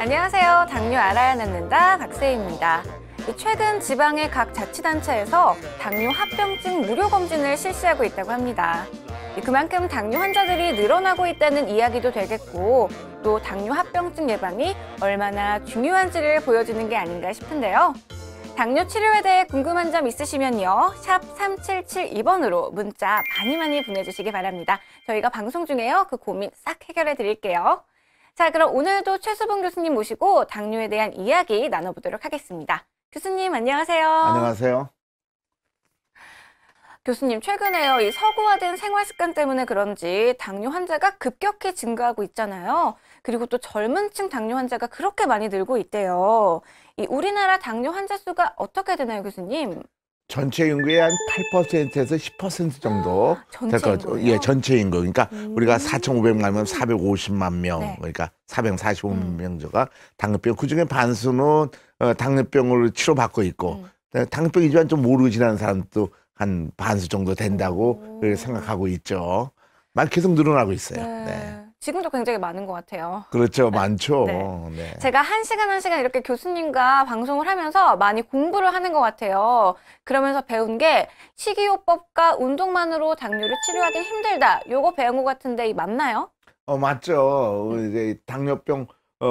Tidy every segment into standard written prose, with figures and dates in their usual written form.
안녕하세요. 당뇨 알아야 낫는다 박세희입니다. 최근 지방의 각 자치단체에서 당뇨 합병증 무료 검진을 실시하고 있다고 합니다. 그만큼 당뇨 환자들이 늘어나고 있다는 이야기도 되겠고, 또 당뇨 합병증 예방이 얼마나 중요한지를 보여주는 게 아닌가 싶은데요. 당뇨 치료에 대해 궁금한 점 있으시면요, 샵 3772번으로 문자 많이 보내주시기 바랍니다. 저희가 방송 중에요, 그 고민 싹 해결해 드릴게요. 자, 그럼 오늘도 최수봉 교수님 모시고 당뇨에 대한 이야기 나눠보도록 하겠습니다. 교수님 안녕하세요. 안녕하세요. 교수님, 최근에요, 이 서구화된 생활 습관 때문에 그런지 당뇨 환자가 급격히 증가하고 있잖아요. 그리고 또 젊은 층 당뇨 환자가 그렇게 많이 늘고 있대요. 이 우리나라 당뇨 환자 수가 어떻게 되나요, 교수님? 전체 인구의 한 8%에서 10% 정도 될 거죠. 예, 전체 인구. 그러니까 우리가 4,500만 명, 450만 명, 네. 그러니까 445명조가 당뇨병. 그중에 반수는 당뇨병을 치료받고 있고, 당뇨병이지만 좀 모르고 지나는 사람도 한 반수 정도 된다고 생각하고 있죠. 계속 늘어나고 있어요. 네. 네. 지금도 굉장히 많은 것 같아요. 그렇죠. 많죠. 네. 네. 제가 한 시간 이렇게 교수님과 방송을 하면서 많이 공부를 하는 것 같아요. 그러면서 배운 게 식이요법과 운동만으로 당뇨를 치료하기 힘들다. 요거 배운 것 같은데 이 맞나요? 맞죠. 이제 당뇨병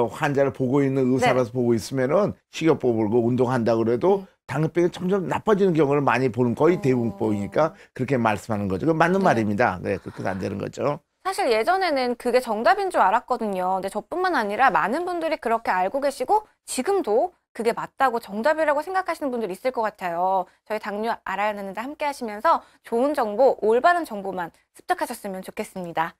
환자를 보고 있는 의사라서 보고 있으면은 식이요법을 운동한다 그래도 당뇨병이 점점 나빠지는 경우를 많이 보는, 거의 대부분 보이니까 그렇게 말씀하는 거죠. 그 맞는 말입니다. 네, 그렇게 안 되는 거죠. 사실 예전에는 그게 정답인 줄 알았거든요. 근데 저뿐만 아니라 많은 분들이 그렇게 알고 계시고 지금도 그게 맞다고 정답이라고 생각하시는 분들이 있을 것 같아요. 저희 당뇨 알아야 하는데 함께 하시면서 좋은 정보, 올바른 정보만 습득하셨으면 좋겠습니다.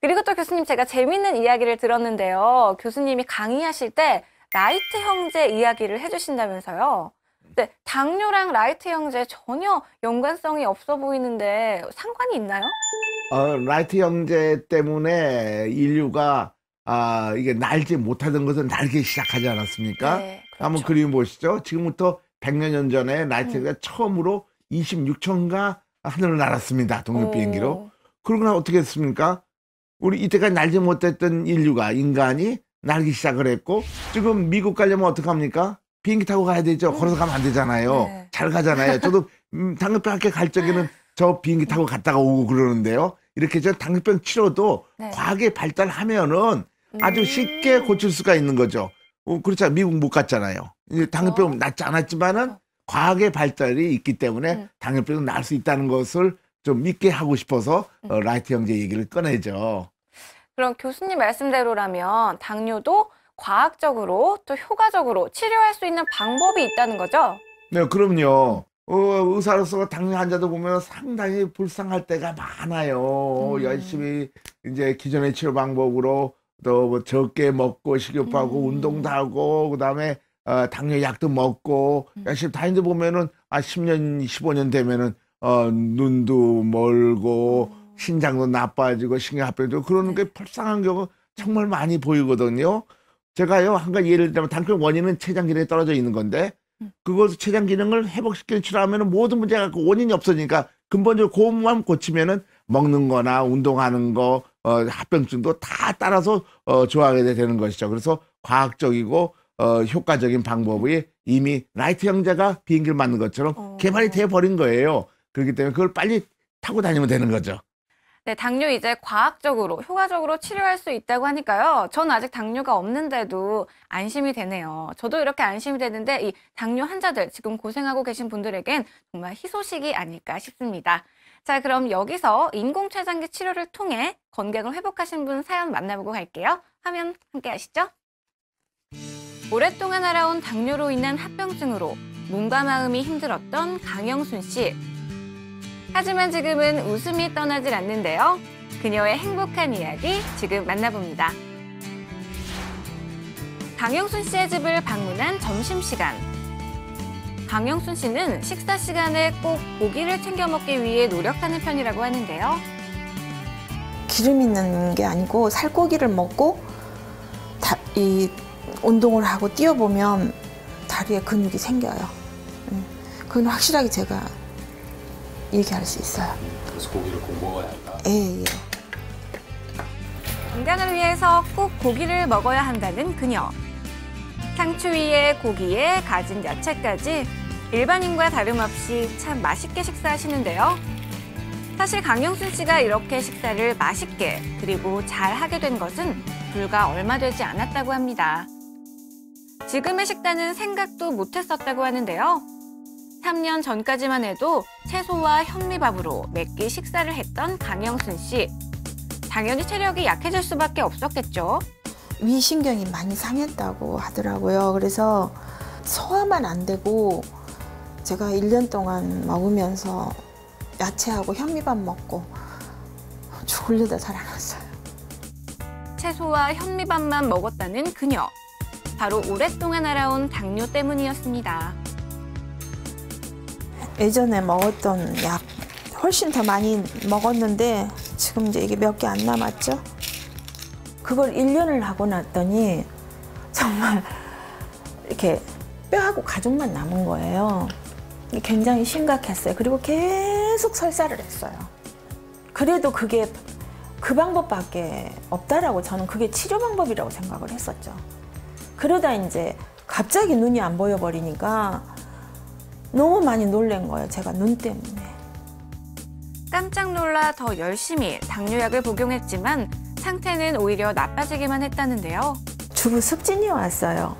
그리고 또 교수님, 제가 재밌는 이야기를 들었는데요. 교수님이 강의하실 때 라이트 형제 이야기를 해주신다면서요. 네, 당뇨랑 라이트 형제 전혀 연관성이 없어 보이는데 상관이 있나요? 라이트 형제 때문에 인류가 이게 날지 못하던 것을 날기 시작하지 않았습니까? 네, 그렇죠. 한번 그림 보시죠. 지금부터 100여 년 전에 라이트 형제가 처음으로 26층가 하늘을 날았습니다. 독립 비행기로. 그러고 나서 어떻게 했습니까? 우리 이때까지 날지 못했던 인간이 날기 시작을 했고, 지금 미국 가려면 어떡합니까? 비행기 타고 가야 되죠. 걸어서 가면 안 되잖아요. 네. 잘 가잖아요. 저도 당뇨병 학교 갈 적에는 저 비행기 타고 갔다가 오고 그러는데요. 이렇게 저 당뇨병 치료도 과학이 발달하면은 아주 쉽게 고칠 수가 있는 거죠. 그렇죠. 미국 못 갔잖아요. 당뇨병 낫지 않았지만은 과학의 발달이 있기 때문에 당뇨병은 날 수 있다는 것을 좀 믿게 하고 싶어서 라이트 형제 얘기를 꺼내죠. 그럼 교수님 말씀대로라면 당뇨도 과학적으로 또 효과적으로 치료할 수 있는 방법이 있다는 거죠? 네, 그럼요. 의사로서 당뇨 환자도 보면 상당히 불쌍할 때가 많아요. 열심히 이제 기존의 치료 방법으로 또 뭐 적게 먹고 식이요법하고 운동도 하고, 그다음에 당뇨 약도 먹고 열심히 다니는데 보면은 10년, 15년 되면은 눈도 멀고 신장도 나빠지고 신경합병도 그러는 게 불쌍한 경우 정말 많이 보이거든요. 제가요, 한 가지 예를 들면 당뇨 원인은 췌장 기능이 떨어져 있는 건데, 그것을 췌장 기능을 회복시키는 치료하면은 모든 문제가 그 원인이 없어지니까 근본적으로 그것만 고치면은 먹는 거나 운동하는 거, 합병증도 다 따라서 좋아하게 되는 것이죠. 그래서 과학적이고 효과적인 방법이 이미 라이트 형제가 비행기를 만든 것처럼 개발이 돼 버린 거예요. 그렇기 때문에 그걸 빨리 타고 다니면 되는 거죠. 네, 당뇨 이제 과학적으로, 효과적으로 치료할 수 있다고 하니까요. 저는 아직 당뇨가 없는데도 안심이 되네요. 저도 이렇게 안심이 되는데 이 당뇨 환자들, 지금 고생하고 계신 분들에겐 정말 희소식이 아닐까 싶습니다. 자, 그럼 여기서 인공췌장기 치료를 통해 건강을 회복하신 분 사연 만나보고 갈게요. 화면 함께 하시죠. 오랫동안 알아온 당뇨로 인한 합병증으로 몸과 마음이 힘들었던 강영순 씨. 하지만 지금은 웃음이 떠나질 않는데요. 그녀의 행복한 이야기 지금 만나봅니다. 강영순 씨의 집을 방문한 점심시간. 강영순 씨는 식사 시간에 꼭 고기를 챙겨 먹기 위해 노력하는 편이라고 하는데요. 기름 있는 게 아니고 살코기를 먹고 이 운동을 하고 뛰어보면 다리에 근육이 생겨요. 그건 확실하게 제가 얘기할 수 있어요. 그래서 고기를 꼭 먹어야 한다. 예, 예. 건강을 위해서 꼭 고기를 먹어야 한다는 그녀. 상추 위에 고기에 가진 야채까지 일반인과 다름없이 참 맛있게 식사하시는데요. 사실 강영순 씨가 이렇게 식사를 맛있게 그리고 잘 하게 된 것은 불과 얼마 되지 않았다고 합니다. 지금의 식단은 생각도 못했었다고 하는데요. 3년 전까지만 해도 채소와 현미밥으로 매끼 식사를 했던 강영순 씨. 당연히 체력이 약해질 수밖에 없었겠죠. 위신경이 많이 상했다고 하더라고요. 그래서 소화만 안 되고 제가 1년 동안 먹으면서 야채하고 현미밥 먹고 죽으려다 살아났어요. 채소와 현미밥만 먹었다는 그녀. 바로 오랫동안 알아온 당뇨 때문이었습니다. 예전에 먹었던 약 훨씬 더 많이 먹었는데 지금 이제 이게 몇 개 안 남았죠. 그걸 1년을 하고 났더니 정말 이렇게 뼈하고 가죽만 남은 거예요. 굉장히 심각했어요. 그리고 계속 설사를 했어요. 그래도 그게 그 방법밖에 없다라고 저는 그게 치료 방법이라고 생각을 했었죠. 그러다 이제 갑자기 눈이 안 보여버리니까 너무 많이 놀란 거예요. 제가 눈 때문에. 깜짝 놀라 더 열심히 당뇨약을 복용했지만 상태는 오히려 나빠지기만 했다는데요. 주부 습진이 왔어요.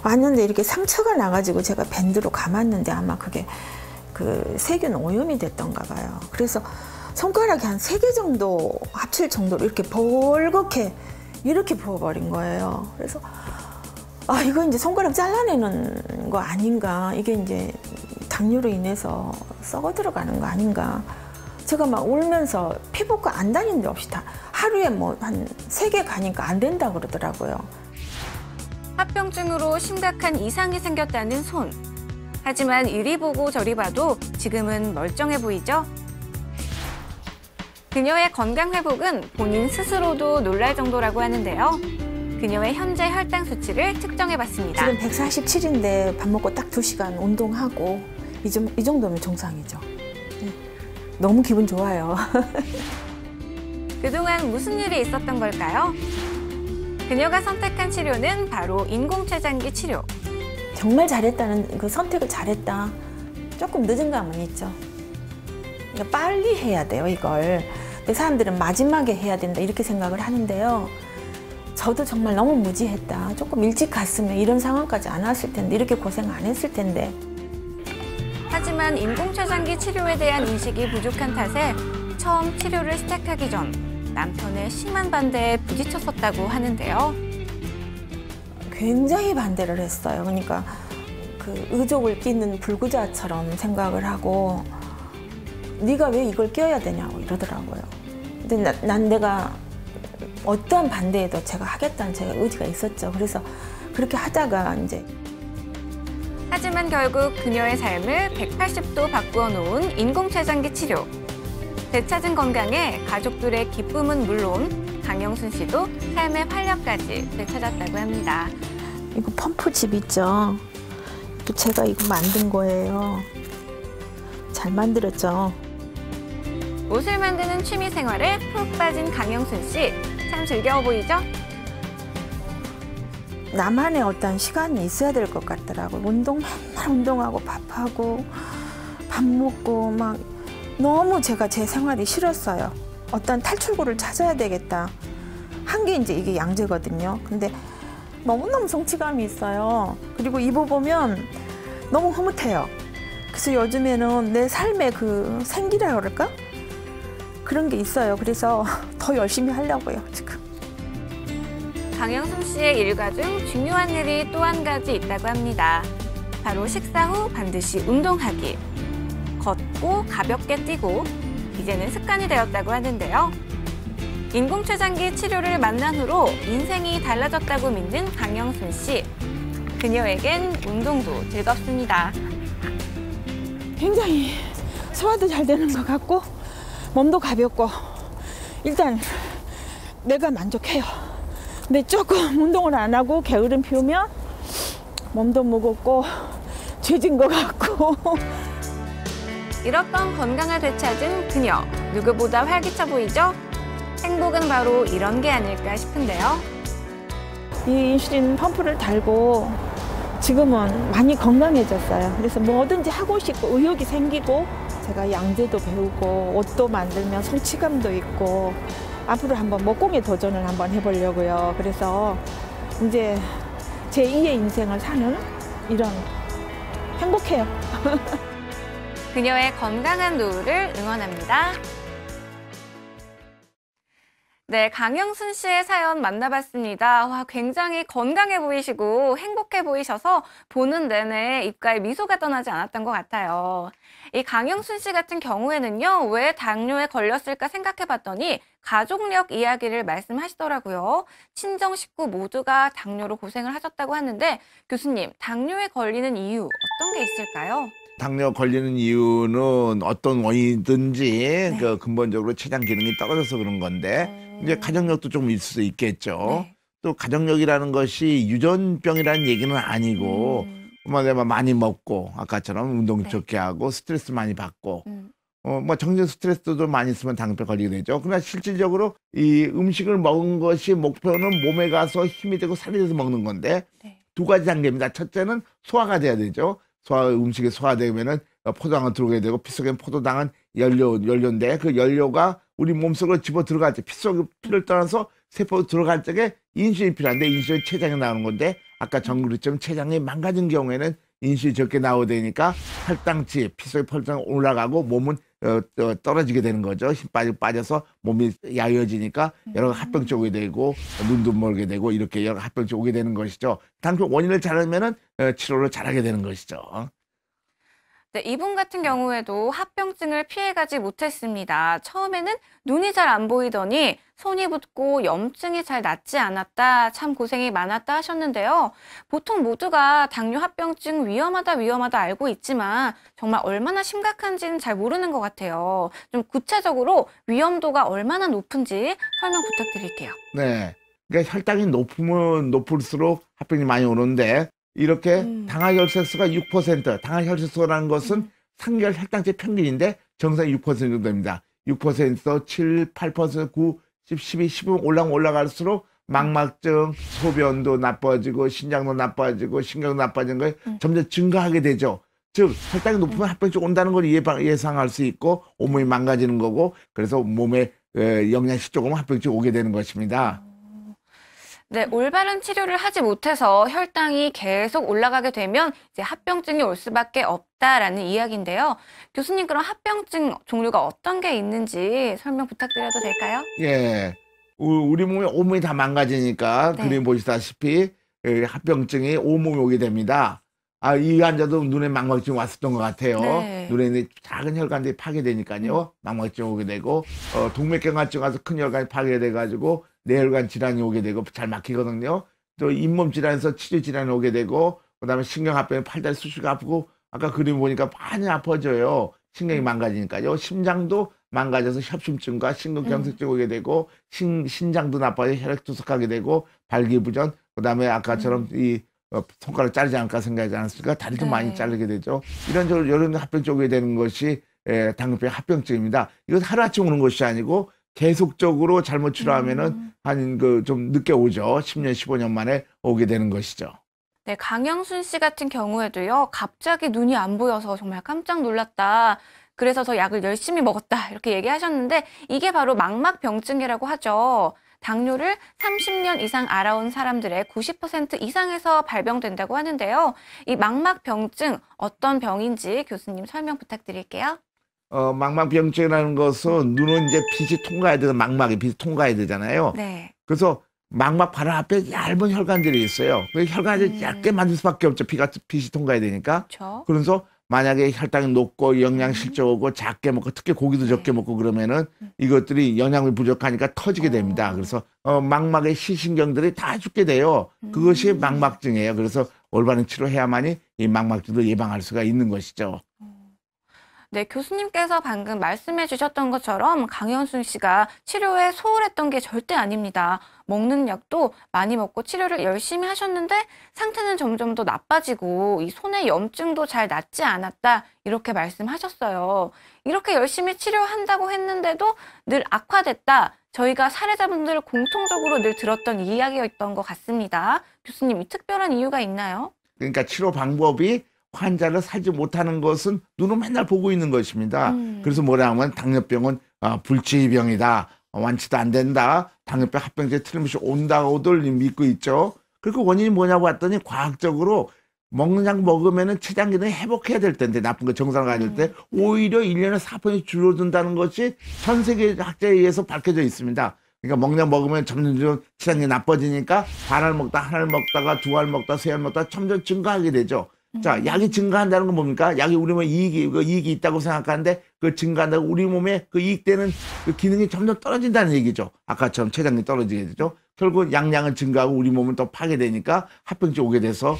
왔는데 이렇게 상처가 나가지고 제가 밴드로 감았는데 아마 그게 그 세균 오염이 됐던가 봐요. 그래서 손가락이 한 3개 정도 합칠 정도로 이렇게 벌겋게 이렇게 부어버린 거예요. 그래서 아, 이거 이제 손가락 잘라내는 거 아닌가. 이게 이제 당뇨로 인해서 썩어 들어가는 거 아닌가. 제가 막 울면서 피부과 안 다닌 데 없이 다 하루에 뭐 한 3개 가니까 안 된다 그러더라고요. 합병증으로 심각한 이상이 생겼다는 손. 하지만 이리 보고 저리 봐도 지금은 멀쩡해 보이죠? 그녀의 건강 회복은 본인 스스로도 놀랄 정도라고 하는데요. 그녀의 현재 혈당 수치를 측정해봤습니다. 지금 147인데 밥 먹고 딱 2시간 운동하고 이 정도면 정상이죠. 네. 너무 기분 좋아요. 그동안 무슨 일이 있었던 걸까요? 그녀가 선택한 치료는 바로 인공췌장기 치료. 정말 잘했다는 그 선택을 잘했다. 조금 늦은 감은 있죠. 그러니까 빨리 해야 돼요, 이걸. 근데 사람들은 마지막에 해야 된다 이렇게 생각을 하는데요. 저도 정말 너무 무지했다. 조금 일찍 갔으면 이런 상황까지 안 왔을 텐데, 이렇게 고생 안 했을 텐데. 하지만 인공췌장기 치료에 대한 인식이 부족한 탓에 처음 치료를 시작하기 전 남편의 심한 반대에 부딪혔었다고 하는데요. 굉장히 반대를 했어요. 그러니까 그 의족을 끼는 불구자처럼 생각을 하고 네가 왜 이걸 껴야 되냐고 이러더라고요. 근데 난 내가 어떠한 반대에도 제가 하겠다는 제가 의지가 있었죠. 그래서 그렇게 하다가 이제 하지만 결국 그녀의 삶을 180도 바꾸어 놓은 인공췌장기 치료. 되찾은 건강에 가족들의 기쁨은 물론 강영순 씨도 삶의 활력까지 되찾았다고 합니다. 이거 펌프집 있죠. 또 제가 이거 만든 거예요. 잘 만들었죠. 옷을 만드는 취미 생활에 푹 빠진 강영순 씨. 참 즐거워 보이죠? 나만의 어떤 시간이 있어야 될 것 같더라고요. 맨날 운동하고 밥하고 밥 먹고 막 너무 제가 제 생활이 싫었어요. 어떤 탈출구를 찾아야 되겠다. 한 게 이제 이게 양재거든요. 근데 너무너무 성취감이 있어요. 그리고 입어보면 너무 흐뭇해요. 그래서 요즘에는 내 삶의 그 생기라 그럴까? 그런 게 있어요. 그래서 더 열심히 하려고요, 지금. 강영순 씨의 일과 중 중요한 일이 또 한 가지 있다고 합니다. 바로 식사 후 반드시 운동하기. 걷고 가볍게 뛰고 이제는 습관이 되었다고 하는데요. 인공췌장기 치료를 만난 후로 인생이 달라졌다고 믿는 강영순 씨. 그녀에겐 운동도 즐겁습니다. 굉장히 소화도 잘 되는 것 같고 몸도 가볍고 일단 내가 만족해요. 근데 조금 운동을 안 하고 게으름 피우면 몸도 무겁고 죄진 것 같고 잃었던 건강을 되찾은 그녀. 누구보다 활기차 보이죠? 행복은 바로 이런 게 아닐까 싶은데요. 이 인슐린 펌프를 달고 지금은 많이 건강해졌어요. 그래서 뭐든지 하고 싶고 의욕이 생기고 제가 양재도 배우고 옷도 만들면 성취감도 있고 앞으로 한번 목공의 도전을 한번 해보려고요. 그래서 이제 제2의 인생을 사는 이런 행복해요. 그녀의 건강한 노후를 응원합니다. 네, 강영순 씨의 사연 만나봤습니다. 와, 굉장히 건강해 보이시고 행복해 보이셔서 보는 내내 입가에 미소가 떠나지 않았던 것 같아요. 이 강영순 씨 같은 경우에는요, 왜 당뇨에 걸렸을까 생각해봤더니 가족력 이야기를 말씀하시더라고요. 친정 식구 모두가 당뇨로 고생을 하셨다고 하는데 교수님, 당뇨에 걸리는 이유 어떤 게 있을까요? 당뇨 걸리는 이유는 어떤 원인이든지 그 근본적으로 췌장 기능이 떨어져서 그런 건데 이제 가족력도 좀 있을 수 있겠죠. 네. 또 가족력이라는 것이 유전병이라는 얘기는 아니고 내가 많이 먹고 아까처럼 운동 좋게 하고 스트레스 많이 받고 뭐 정신 스트레스도 많이 있으면 당뇨병 걸리게 되죠. 그러나 실질적으로 이 음식을 먹은 것이 목표는 몸에 가서 힘이 되고 살이 돼서 먹는 건데 두 가지 단계입니다. 첫째는 소화가 돼야 되죠. 음식이 소화되면은 포도당은 들어오게 되고 피 속엔 포도당은 연료인데 그 연료가 우리 몸속으로 집어 들어갈 때 피를 떠나서 세포로 들어갈 적에 인슐린이 필요한데 인슐린이 췌장에 나오는 건데 아까 정글처럼 췌장이 망가진 경우에는 인슐린이 적게 나오게 되니까 혈당치 피 속의 혈당이 올라가고 몸은 떨어지게 되는 거죠. 힘 빠져서 몸이 야위어지니까 여러 합병증 오게 되고 눈도 멀게 되고 이렇게 여러 합병증 오게 되는 것이죠. 당뇨 원인을 잘하면은 치료를 잘하게 되는 것이죠. 네, 이분 같은 경우에도 합병증을 피해가지 못했습니다. 처음에는 눈이 잘 안 보이더니 손이 붓고 염증이 잘 낫지 않았다, 참 고생이 많았다 하셨는데요. 보통 모두가 당뇨 합병증 위험하다 알고 있지만 정말 얼마나 심각한지는 잘 모르는 것 같아요. 좀 구체적으로 위험도가 얼마나 높은지 설명 부탁드릴게요. 네. 그러니까 혈당이 높으면 높을수록 합병이 많이 오는데 이렇게 당화혈색소가 6%, 당화혈색소라는 것은 상결 혈당체 평균인데 정상이 6% 정도 됩니다. 6%, 7, 8%, 9, 10, 12, 15 올라갈수록 망막증, 소변도 나빠지고 신장도 나빠지고 신경도 나빠지는 거에 점점 증가하게 되죠. 즉 혈당이 높으면 합병증 온다는 걸 예상할 수 있고 온몸이 망가지는 거고 그래서 몸에 영양실 조금 합병증 오게 되는 것입니다. 네, 올바른 치료를 하지 못해서 혈당이 계속 올라가게 되면 이제 합병증이 올 수밖에 없다라는 이야기인데요. 교수님, 그럼 합병증 종류가 어떤 게 있는지 설명 부탁드려도 될까요? 예. 우리 몸이 온몸이 다 망가지니까 그림 보시다시피 합병증이 온몸에 오게 됩니다. 이 환자도 눈에 망막증 왔었던 것 같아요. 네. 눈에 있는 작은 혈관들이 파괴되니까요. 망막증 오게 되고 동맥경화증 와서 큰 혈관이 파괴돼가지고 뇌혈관 질환이 오게 되고 잘 막히거든요. 또 잇몸 질환에서 치주 질환이 오게 되고 그다음에 신경합병 팔다리 수축이 아프고 아까 그림 보니까 많이 아파져요. 신경이 망가지니까요. 심장도 망가져서 협심증과 심근경색증 오게 되고 신장도 나빠져 혈액 투석하게 되고 발기부전 그다음에 아까처럼 이 손가락 자르지 않을까 생각하지 않았습니까? 다리도 많이 자르게 되죠. 이런 합병증 오게 되는 것이 당뇨병 합병증입니다. 이건 하루아침 오는 것이 아니고 계속적으로 잘못 치료하면은 좀 늦게 오죠. 10년, 15년 만에 오게 되는 것이죠. 네, 강영순 씨 같은 경우에도요, 갑자기 눈이 안 보여서 정말 깜짝 놀랐다. 그래서 더 약을 열심히 먹었다. 이렇게 얘기하셨는데, 이게 바로 망막병증이라고 하죠. 당뇨를 30년 이상 앓아온 사람들의 90% 이상에서 발병된다고 하는데요. 이 망막병증 어떤 병인지 교수님 설명 부탁드릴게요. 망막병증이라는 것은 눈은 이제 빛이 통과해야 되는 망막에 빛이 통과해야 되잖아요. 네. 그래서 망막 바로 앞에 얇은 혈관들이 있어요. 그 혈관을 얇게 만들 수밖에 없죠. 빛이 통과해야 되니까. 그렇죠. 그래서 만약에 혈당이 높고 영양 실조고 작게 먹고 특히 고기도 적게 먹고 그러면은 이것들이 영양이 부족하니까 터지게 됩니다. 그래서 망막의 시신경들이 다 죽게 돼요. 그것이 망막증이에요. 그래서 올바른 치료해야만이 이 망막증도 예방할 수가 있는 것이죠. 네, 교수님께서 방금 말씀해 주셨던 것처럼 강영순 씨가 치료에 소홀했던 게 절대 아닙니다. 먹는 약도 많이 먹고 치료를 열심히 하셨는데 상태는 점점 더 나빠지고 이 손의 염증도 잘 낫지 않았다 이렇게 말씀하셨어요. 이렇게 열심히 치료한다고 했는데도 늘 악화됐다. 저희가 사례자분들 공통적으로 늘 들었던 이야기였던 것 같습니다. 교수님, 이 특별한 이유가 있나요? 그러니까 치료 방법이 환자를 살지 못하는 것은 눈으로 맨날 보고 있는 것입니다. 그래서 뭐라 하면 당뇨병은 불치병이다. 완치도 안 된다. 당뇨병 합병증이 틀림없이 온다고들 믿고 있죠. 그리고 원인이 뭐냐고 봤더니 과학적으로 먹는 약 먹으면은 췌장 기능이 회복해야 될 텐데 나쁜 거 정상으로 가질 때 오히려 1년에 4% 줄어든다는 것이 전 세계 학자에 의해서 밝혀져 있습니다. 그러니까 먹는 약 먹으면 점점 췌장이 나빠지니까 반알 먹다 하나를 먹다가 두 알 먹다 세 알 먹다 점점 증가하게 되죠. 자, 약이 증가한다는 건 뭡니까? 약이 우리 몸에 이익이 있다고 생각하는데 그 증가한다고 우리 몸에 그 이익되는 그 기능이 점점 떨어진다는 얘기죠. 아까처럼 췌장이 떨어지게 되죠. 결국 양량은 증가하고 우리 몸은 또 파괴되니까 합병증 오게 돼서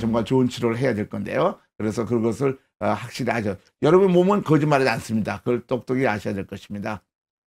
정말 좋은 치료를 해야 될 건데요. 그래서 그것을 확실히 아죠. 여러분 몸은 거짓말하지 않습니다. 그걸 똑똑히 아셔야 될 것입니다.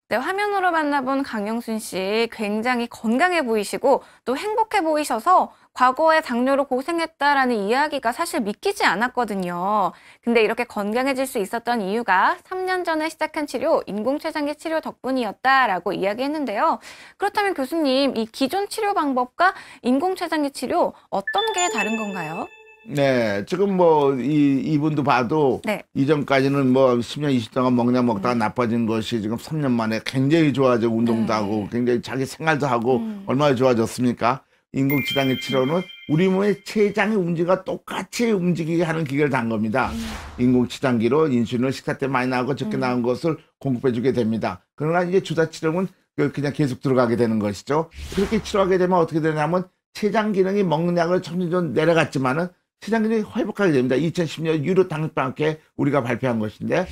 네, 화면으로 만나본 강영순 씨 굉장히 건강해 보이시고 또 행복해 보이셔서 과거에 당뇨로 고생했다라는 이야기가 사실 믿기지 않았거든요. 근데 이렇게 건강해질 수 있었던 이유가 3년 전에 시작한 치료, 인공췌장기 치료 덕분이었다라고 이야기했는데요. 그렇다면 교수님, 이 기존 치료 방법과 인공췌장기 치료 어떤 게 다른 건가요? 네, 지금 뭐 이분도 봐도 네. 이전까지는 뭐 10년, 20년 동안 먹냐 먹다가 나빠진 것이 지금 3년 만에 굉장히 좋아져 운동도 하고 굉장히 자기 생활도 하고 얼마나 좋아졌습니까? 인공췌장기 치료는 우리 몸의 췌장의 움직임과 똑같이 움직이게 하는 기계를 단 겁니다. 인공췌장기로 인슐린을 식사 때 많이 나오고 적게 나온 것을 공급해주게 됩니다. 그러나 이제 주사 치료는 그냥 계속 들어가게 되는 것이죠. 그렇게 치료하게 되면 어떻게 되냐면 췌장 기능이 먹는 약을 점점 내려갔지만은 췌장 기능이 회복하게 됩니다. 2010년 유로 당뇨병학회 우리가 발표한 것인데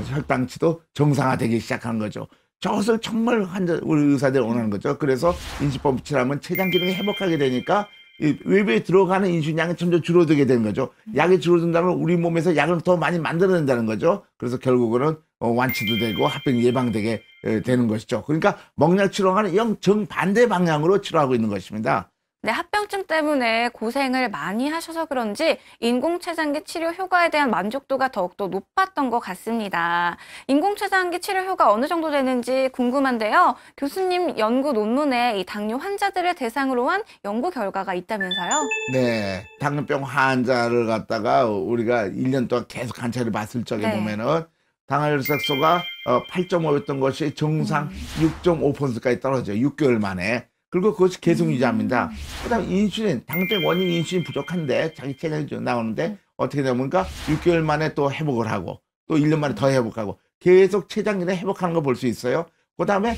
혈당치도 정상화되기 시작한 거죠. 저것을 정말 우리 의사들이 원하는 거죠. 그래서 인슐린 치료하면 췌장 기능이 회복하게 되니까 외부에 들어가는 인슐린 양이 점점 줄어들게 되는 거죠. 약이 줄어든다면 우리 몸에서 약을 더 많이 만들어낸다는 거죠. 그래서 결국은 완치도 되고 합병이 예방되게 되는 것이죠. 그러니까 먹약 치료와는 정반대 방향으로 치료하고 있는 것입니다. 네, 합병증 때문에 고생을 많이 하셔서 그런지 인공췌장기 치료 효과에 대한 만족도가 더욱더 높았던 것 같습니다. 인공췌장기 치료 효과 어느 정도 되는지 궁금한데요. 교수님 연구 논문에 이 당뇨 환자들을 대상으로 한 연구 결과가 있다면서요? 네, 당뇨병 환자를 갖다가 우리가 1년 동안 계속 관찰을 봤을 적에 보면은 당화혈색소가 8.5였던 것이 정상 6.5%까지 떨어져요. 6개월 만에. 그리고 그것이 계속 유지합니다. 그다음에 인슐린, 당뇨병 원인 인슐린 부족한데 자기 체력이 나오는데 어떻게 되니까 6개월 만에 또 회복을 하고 또 1년 만에 더 회복하고 계속 췌장 기능 회복하는 거 볼 수 있어요. 그다음에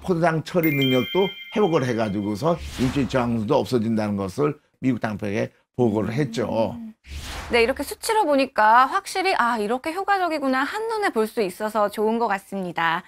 포도당 처리 능력도 회복을 해가지고서 인슐린 저항도 없어진다는 것을 미국 당뇨병에 보고를 했죠. 네, 이렇게 수치로 보니까 확실히 이렇게 효과적이구나 한눈에 볼 수 있어서 좋은 것 같습니다.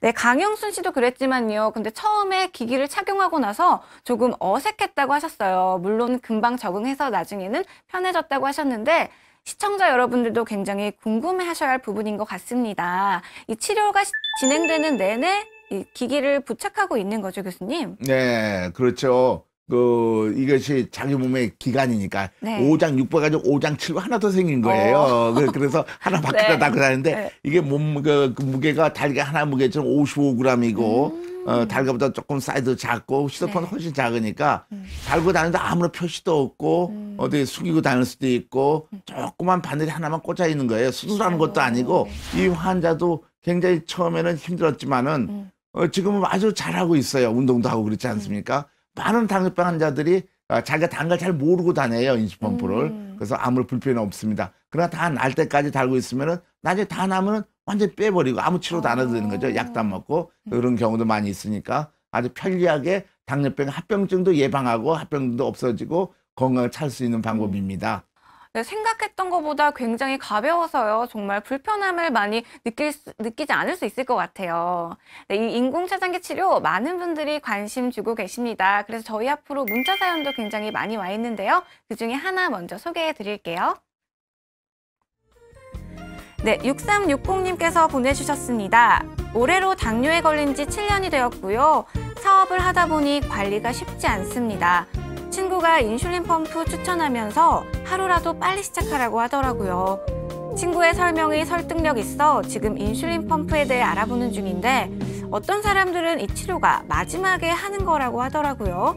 네, 강영순 씨도 그랬지만요. 근데 처음에 기기를 착용하고 나서 조금 어색했다고 하셨어요. 물론 금방 적응해서 나중에는 편해졌다고 하셨는데 시청자 여러분들도 굉장히 궁금해하셔야 할 부분인 것 같습니다. 이 치료가 진행되는 내내 이 기기를 부착하고 있는 거죠, 교수님? 네, 그렇죠. 이것이 자기 몸의 기관이니까 네. 5장 6번 가지고 5장 7번 하나 더 생긴 거예요. 그래서 하나 바뀌다 닦고 다니는데 이게 몸 그 무게가 달걀 하나 무게처럼 55g이고 달걀보다 조금 사이즈 작고 휴대폰은 훨씬 작으니까 달고 다니는데 아무런 표시도 없고 어디 숙이고 다닐 수도 있고 조그만 바늘이 하나만 꽂아 있는 거예요. 수술하는 것도 아니고 이 환자도 굉장히 처음에는 힘들었지만은 지금은 아주 잘하고 있어요. 운동도 하고 그렇지 않습니까? 많은 당뇨병 환자들이 자기가 단 걸 잘 모르고 다녀요, 인슐린펌프를. 그래서 아무 불편이 없습니다. 그러나 다 날 때까지 달고 있으면은 나중에 다 나면은 완전히 빼버리고 아무 치료도 안 해도 되는 거죠. 약도 안 먹고 그런 경우도 많이 있으니까 아주 편리하게 당뇨병 합병증도 예방하고 합병증도 없어지고 건강을 찾을 수 있는 방법입니다. 네, 생각했던 것보다 굉장히 가벼워서요. 정말 불편함을 많이 느끼지 않을 수 있을 것 같아요. 네, 이 인공췌장기 치료 많은 분들이 관심 주고 계십니다. 그래서 저희 앞으로 문자 사연도 굉장히 많이 와 있는데요. 그중에 하나 먼저 소개해 드릴게요. 네, 6360님께서 보내주셨습니다. 올해로 당뇨에 걸린 지 7년이 되었고요. 사업을 하다 보니 관리가 쉽지 않습니다. 친구가 인슐린 펌프 추천하면서 하루라도 빨리 시작하라고 하더라고요. 친구의 설명이 설득력 있어 지금 인슐린 펌프에 대해 알아보는 중인데 어떤 사람들은 이 치료가 마지막에 하는 거라고 하더라고요.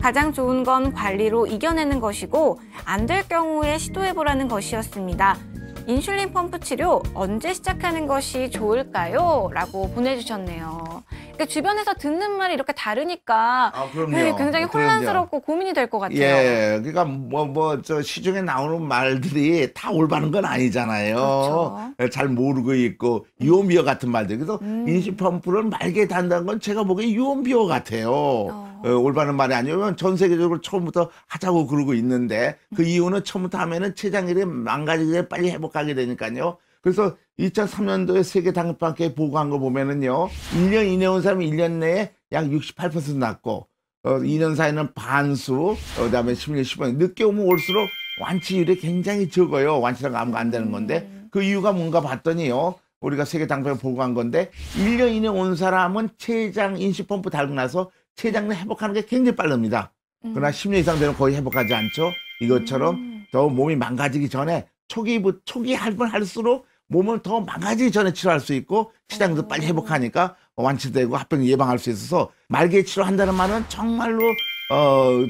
가장 좋은 건 관리로 이겨내는 것이고 안 될 경우에 시도해보라는 것이었습니다. 인슐린 펌프 치료 언제 시작하는 것이 좋을까요? 라고 보내주셨네요. 그러니까 주변에서 듣는 말이 이렇게 다르니까 그럼요. 네, 굉장히 혼란스럽고 고민이 될 것 같아요. 예, 그러니까 저 시중에 나오는 말들이 다 올바른 건 아니잖아요. 그렇죠. 잘 모르고 있고 유언비어 같은 말들. 그래서 인슐린 펌프를 말게 단다는 건 제가 보기에 유언비어 같아요. 올바른 말이 아니면 전 세계적으로 처음부터 하자고 그러고 있는데 그 이유는 처음부터 하면은 췌장일이 망가지게 빨리 회복하게 되니까요. 그래서 2003년도에 세계 당뇨학회 보고한 거 보면은요, 1년 이내 온 사람이 1년 내에 약 68% 낫고, 2년 사이는 반수, 그다음에 10년, 15년 늦게 오면 올수록 완치율이 굉장히 적어요. 완치가 아무가 안 되는 건데 그 이유가 뭔가 봤더니요, 우리가 세계 당뇨학회 보고한 건데 1년 이내 온 사람은 췌장 인슐린 펌프 달고 나서 췌장을 회복하는 게 굉장히 빠릅니다. 그러나 10년 이상 되면 거의 회복하지 않죠. 이것처럼 더 몸이 망가지기 전에 초기 할면 할수록 몸을 더 망가지기 전에 치료할 수 있고 췌장도 빨리 회복하니까 완치되고 합병 예방할 수 있어서 말기에 치료한다는 말은 정말로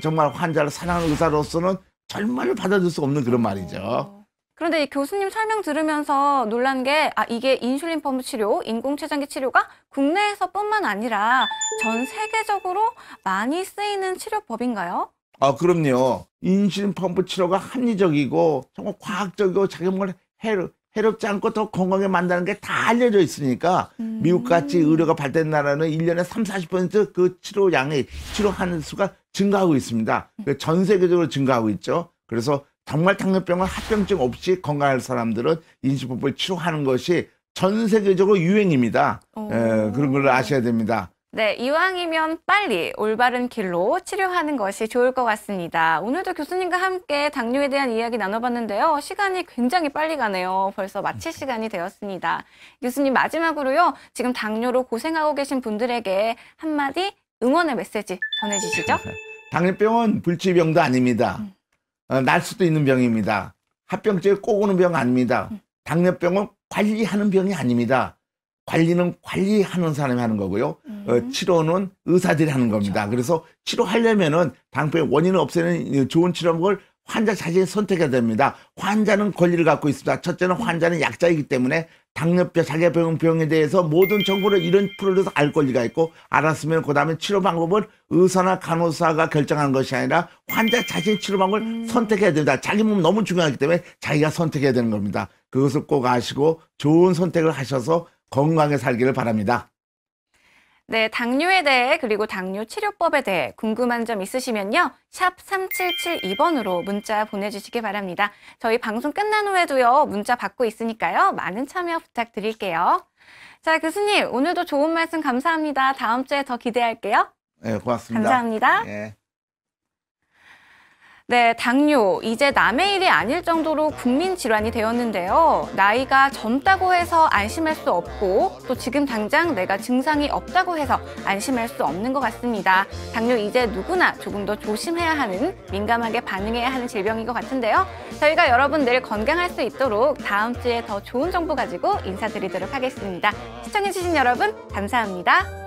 정말 환자를 사랑하는 의사로서는 정말로 받아줄 수 없는 그런 말이죠. 그런데 이 교수님 설명 들으면서 놀란 게 이게 인슐린 펌프 치료, 인공췌장기 치료가 국내에서뿐만 아니라 전 세계적으로 많이 쓰이는 치료법인가요? 그럼요. 인슐린 펌프 치료가 합리적이고 정말 과학적이고 자기 몸을 해롭지 않고 더 건강하게 만드는 게 다 알려져 있으니까 미국같이 의료가 발달된 나라는 1년에 30-40% 치료하는 수가 증가하고 있습니다. 전 세계적으로 증가하고 있죠. 그래서 정말 당뇨병과 합병증 없이 건강할 사람들은 인슐린 펌프를 치료하는 것이 전 세계적으로 유행입니다. 그런 걸 아셔야 됩니다. 네, 이왕이면 빨리 올바른 길로 치료하는 것이 좋을 것 같습니다. 오늘도 교수님과 함께 당뇨에 대한 이야기 나눠봤는데요. 시간이 굉장히 빨리 가네요. 벌써 마칠 시간이 되었습니다. 교수님, 마지막으로요, 지금 당뇨로 고생하고 계신 분들에게 한마디 응원의 메시지 전해주시죠. 당뇨병은 불치병도 아닙니다. 날 수도 있는 병입니다. 합병증에 꼭 오는 병 아닙니다. 당뇨병은 관리하는 병이 아닙니다. 관리는 관리하는 사람이 하는 거고요. 치료는 의사들이 하는 겁니다. 그래서 치료하려면은 당뇨병의 원인을 없애는 좋은 치료법을 환자 자신이 선택해야 됩니다. 환자는 권리를 갖고 있습니다. 첫째는 환자는 약자이기 때문에 당뇨병, 자기가 병에 대해서 모든 정보를 이런 프로에서 알 권리가 있고, 알았으면 그 다음에 치료 방법을 의사나 간호사가 결정하는 것이 아니라 환자 자신의 치료 방법을 선택해야 됩니다. 자기 몸 너무 중요하기 때문에 자기가 선택해야 되는 겁니다. 그것을 꼭 아시고 좋은 선택을 하셔서 건강하게 살기를 바랍니다. 네, 당뇨에 대해 그리고 당뇨 치료법에 대해 궁금한 점 있으시면요. 샵 3772번으로 문자 보내주시기 바랍니다. 저희 방송 끝난 후에도요. 문자 받고 있으니까요. 많은 참여 부탁드릴게요. 자, 교수님, 오늘도 좋은 말씀 감사합니다. 다음 주에 더 기대할게요. 네, 고맙습니다. 감사합니다. 네. 네, 당뇨, 이제 남의 일이 아닐 정도로 국민 질환이 되었는데요. 나이가 젊다고 해서 안심할 수 없고, 또 지금 당장 내가 증상이 없다고 해서 안심할 수 없는 것 같습니다. 당뇨 이제 누구나 조금 더 조심해야 하는, 민감하게 반응해야 하는 질병인 것 같은데요. 저희가 여러분 늘 건강할 수 있도록 다음 주에 더 좋은 정보 가지고 인사드리도록 하겠습니다. 시청해주신 여러분, 감사합니다.